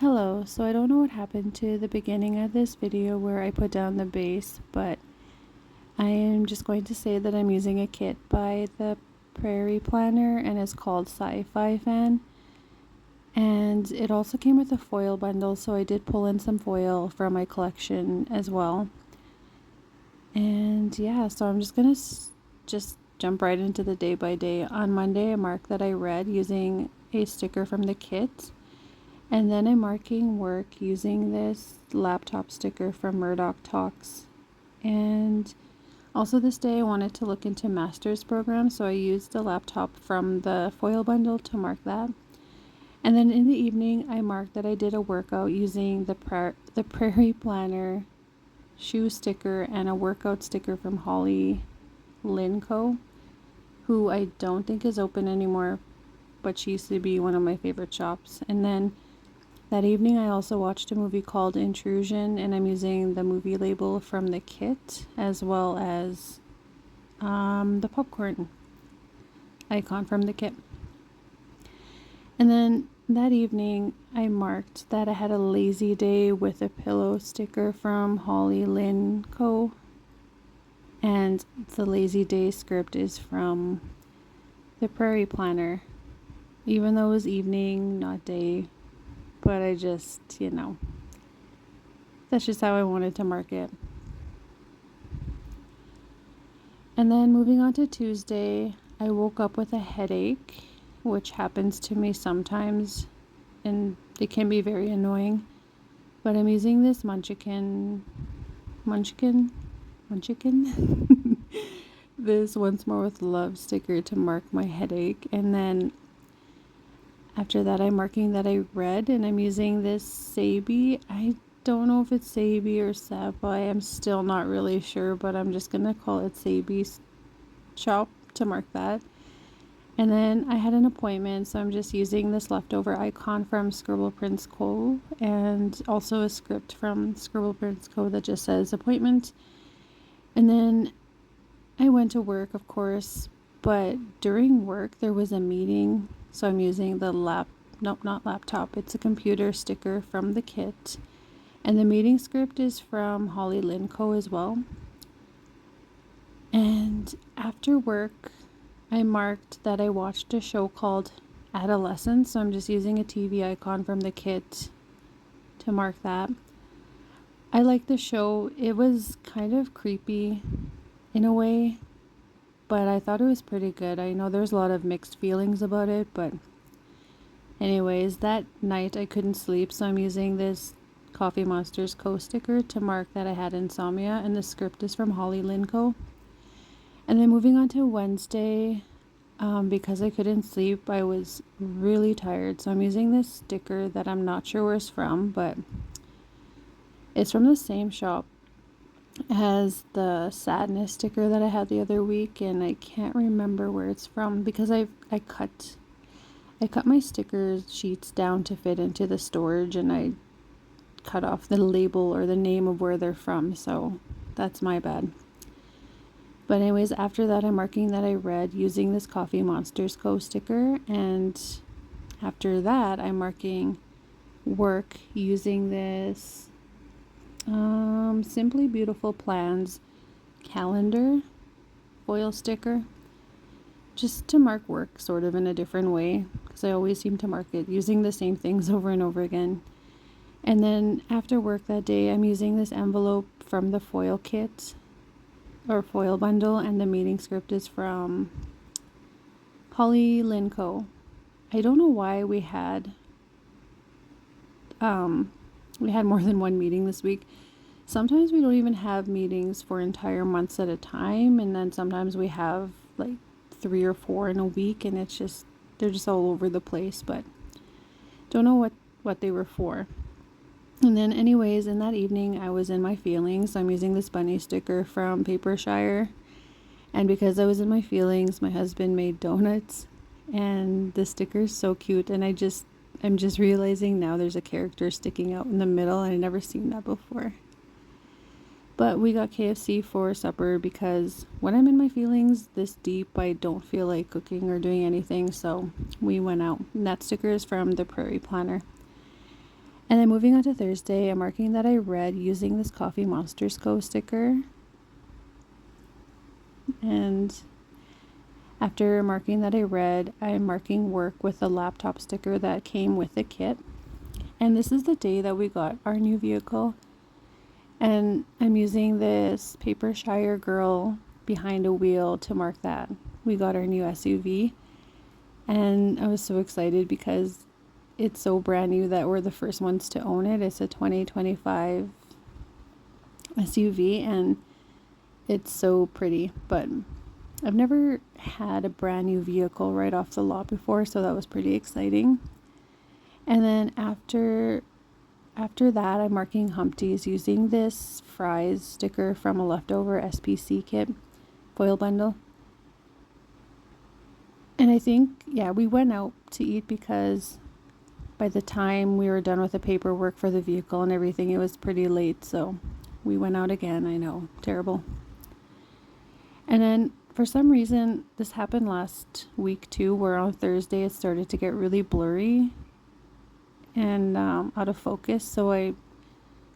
Hello, so I don't know what happened to the beginning of this video where I put down the base, but I am just going to say that I'm using a kit by the Prairie planner and it's called Sci-Fi Fan. And it also came with a foil bundle, so I did pull in some foil from my collection as well. And yeah, so I'm just gonna just jump right into the day by day. On Monday, I marked that I read using a sticker from the kit. And then I'm marking work using this laptop sticker from Murdoch Talks. And also this day I wanted to look into master's programs, so I used the laptop from the foil bundle to mark that. And then in the evening I marked that I did a workout using the Prairie planner shoe sticker and a workout sticker from Holly Linco, who I don't think is open anymore, but she used to be one of my favorite shops. And then that evening I also watched a movie called Intrusion, and I'm using the movie label from the kit as well as the popcorn icon from the kit. And then that evening I marked that I had a lazy day with a pillow sticker from Holly Lynn Co. And the lazy day script is from the Prairie planner, even though it was evening, not day. But I just, that's just how I wanted to mark it. And then moving on to Tuesday, I woke up with a headache, which happens to me sometimes, and it can be very annoying. But I'm using this Munchkin, this Once More with Love sticker to mark my headache. And then after that, I'm marking that I read, and I'm using this Sabi. I don't know if it's Sabi or Sabi. I'm still not really sure, but I'm just going to call it Sabi shop to mark that. And then I had an appointment, so I'm just using this leftover icon from Scribble Prints Co. and also a script from Scribble Prints Co. that just says appointment. And then I went to work, of course, but during work there was a meeting. So I'm using the not laptop, it's a computer sticker from the kit. And the meeting script is from Holly Linco as well. And after work, I marked that I watched a show called Adolescence. So I'm just using a TV icon from the kit to mark that. I liked the show. It was kind of creepy in a way, but I thought it was pretty good. I know there's a lot of mixed feelings about it, but anyways, that night I couldn't sleep, so I'm using this Coffee Monsters Co. sticker to mark that I had insomnia, and the script is from Holly Linco. And then moving on to Wednesday, because I couldn't sleep, I was really tired, so I'm using this sticker that I'm not sure where it's from, but it's from the same shop as the sadness sticker that I had the other week, and I can't remember where it's from because I cut my sticker sheets down to fit into the storage, and I cut off the label or the name of where they're from, so that's my bad. But anyways, after that I'm marking that I read using this Coffee Monsters Co. sticker, and after that I'm marking work using this Simply Beautiful Plans calendar foil sticker, just to mark work sort of in a different way, because I always seem to mark it using the same things over and over again. And then after work that day, I'm using this envelope from the foil kit or foil bundle, and the meeting script is from Holly Linco. I don't know why we had more than one meeting this week. Sometimes we don't even have meetings for entire months at a time, and then sometimes we have like 3 or 4 in a week, and they're just all over the place, but don't know what they were for. And then anyways, in that evening I was in my feelings. I'm using this bunny sticker from Papershire, and because I was in my feelings, my husband made donuts, and the sticker is so cute, and I'm just realizing now there's a character sticking out in the middle, and I'd never seen that before. But we got KFC for supper because when I'm in my feelings this deep, I don't feel like cooking or doing anything, so we went out. And that sticker is from the Prairie planner. And then moving on to Thursday, I'm marking that I read using this Coffee Monsters Co. sticker. And after marking that I read, I'm marking work with the laptop sticker that came with the kit. And this is the day that we got our new vehicle. And I'm using this Paper Shire Girl behind a wheel to mark that we got our new SUV. And I was so excited because it's so brand new that we're the first ones to own it. It's a 2025 SUV and it's so pretty, but I've never had a brand new vehicle right off the lot before, so that was pretty exciting. And then after that, I'm marking Humpties using this fries sticker from a leftover SPC kit foil bundle. And I think, yeah, we went out to eat because by the time we were done with the paperwork for the vehicle and everything, it was pretty late. So we went out again. I know, terrible. And then for some reason, this happened last week too, where on Thursday it started to get really blurry and out of focus. So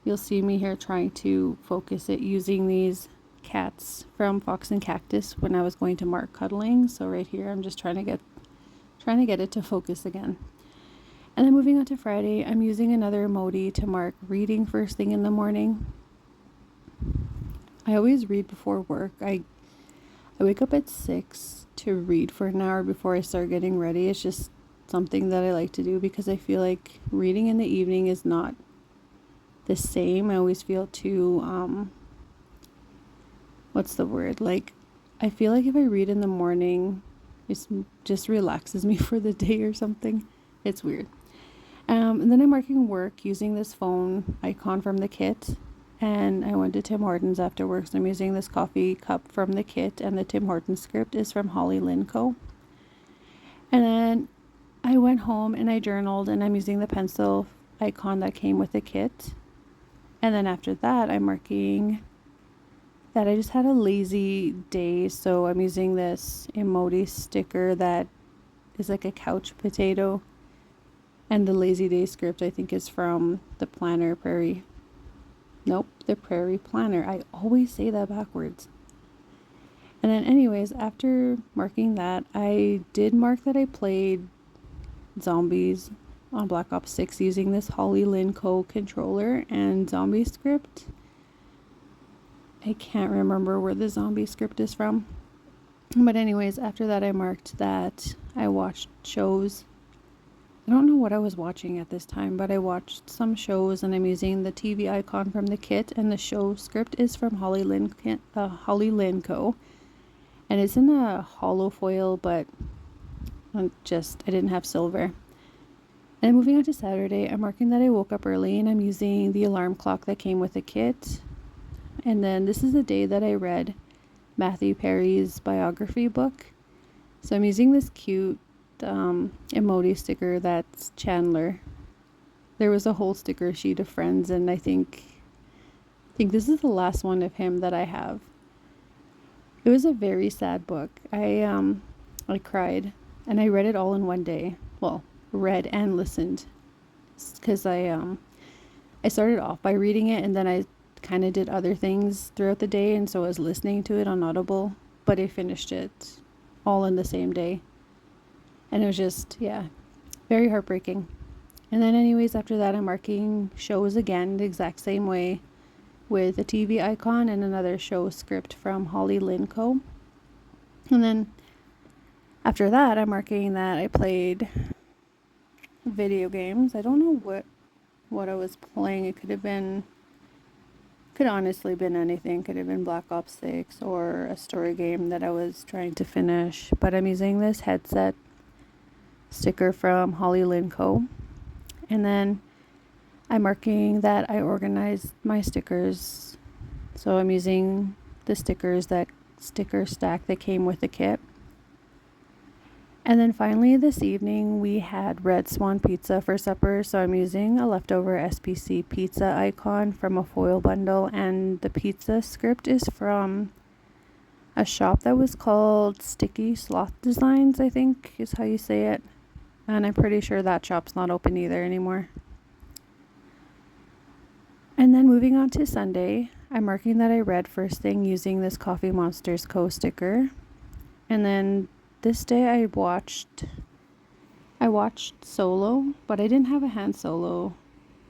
you'll see me here trying to focus it using these cats from Fox and Cactus when I was going to mark cuddling. So right here, I'm just trying to get it to focus again. And then moving on to Friday, I'm using another emoji to mark reading first thing in the morning. I always read before work. I wake up at 6 to read for an hour before I start getting ready. It's just something that I like to do because I feel like reading in the evening is not the same. I always feel too, what's the word? Like, I feel like if I read in the morning, it just relaxes me for the day or something. It's weird. And then I'm marking work using this phone icon from the kit. And I went to Tim Hortons after work, so I'm using this coffee cup from the kit, and the Tim Hortons script is from Holly Lynn Co. And then I went home and I journaled, and I'm using the pencil icon that came with the kit. And then after that, I'm marking that I just had a lazy day, so I'm using this emoji sticker that is like a couch potato. And the lazy day script, I think, is from the planner Prairie. Nope, the Prairie planner. I always say that backwards. And then anyways, after marking that, I did mark that I played zombies on Black Ops 6 using this Holly Lynn Co. controller and zombie script. I can't remember where the zombie script is from. But anyways, after that, I marked that I watched shows. I don't know what I was watching at this time, but I watched some shows, and I'm using the TV icon from the kit, and the show script is from Holly Lynn Co. And it's in a hollow foil, but I didn't have silver. And moving on to Saturday, I'm marking that I woke up early, and I'm using the alarm clock that came with the kit. And then this is the day that I read Matthew Perry's biography book. So I'm using this cute emoji sticker that's Chandler. There was a whole sticker sheet of friends, and I think this is the last one of him that I have. It was a very sad book. I cried, and I read it all in one day. Well, read and listened, because I started off by reading it, and then I kind of did other things throughout the day, and so I was listening to it on Audible, but I finished it all in the same day. And it was just, yeah, very heartbreaking. And then anyways, after that, I'm marking shows again the exact same way with a TV icon and another show script from Holly Lynn Co. And then after that, I'm marking that I played video games. I don't know what I was playing. It could honestly been anything. Could have been Black Ops 6 or a story game that I was trying to finish. But I'm using this headset sticker from Holly Lynn Co. And then I'm marking that I organized my stickers. So I'm using the sticker stack that came with the kit. And then finally this evening we had Red Swan pizza for supper. So I'm using a leftover SPC pizza icon from a foil bundle, and the pizza script is from a shop that was called Sticky Sloth Designs, I think is how you say it. And I'm pretty sure that shop's not open either anymore. And then moving on to Sunday, I'm marking that I read first thing using this Coffee Monsters Co. sticker. And then this day I watched Solo, but I didn't have a Han Solo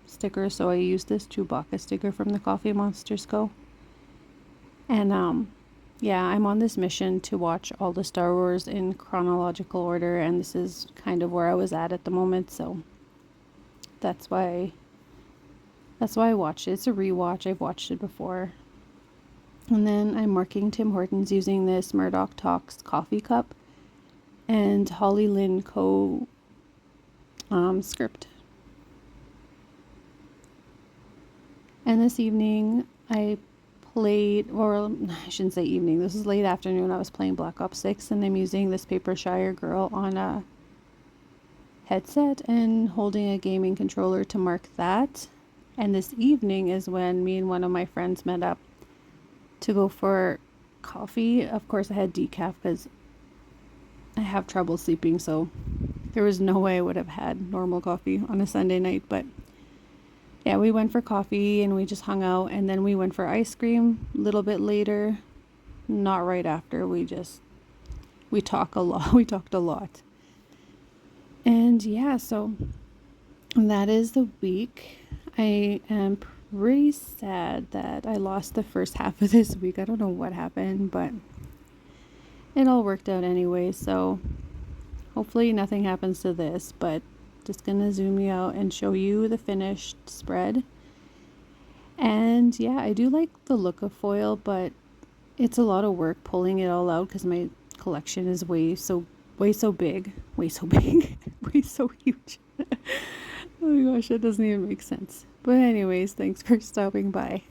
sticker, so I used this Chewbacca sticker from the Coffee Monsters Co. And yeah, I'm on this mission to watch all the Star Wars in chronological order, and this is kind of where I was at the moment, so that's why I watched it. It's a rewatch. I've watched it before. And then I'm marking Tim Hortons using this Murdoch Talks coffee cup and Holly Lynn Co. Script. And this evening I played, or I shouldn't say evening, this is late afternoon. I was playing Black Ops 6 and I'm using this Paper Shire Girl on a headset and holding a gaming controller to mark that. And this evening is when me and one of my friends met up to go for coffee. Of course, I had decaf because I have trouble sleeping, so there was no way I would have had normal coffee on a Sunday night. But yeah, we went for coffee and we just hung out, and then we went for ice cream a little bit later. Not right after. We talked a lot. We talked a lot. And yeah, so that is the week. I am pretty sad that I lost the first half of this week. I don't know what happened, but it all worked out anyway. So hopefully nothing happens to this, but just gonna zoom you out and show you the finished spread. And yeah, I do like the look of foil, but it's a lot of work pulling it all out because my collection is way so big, way so huge. Oh my gosh, that doesn't even make sense. But anyways, thanks for stopping by.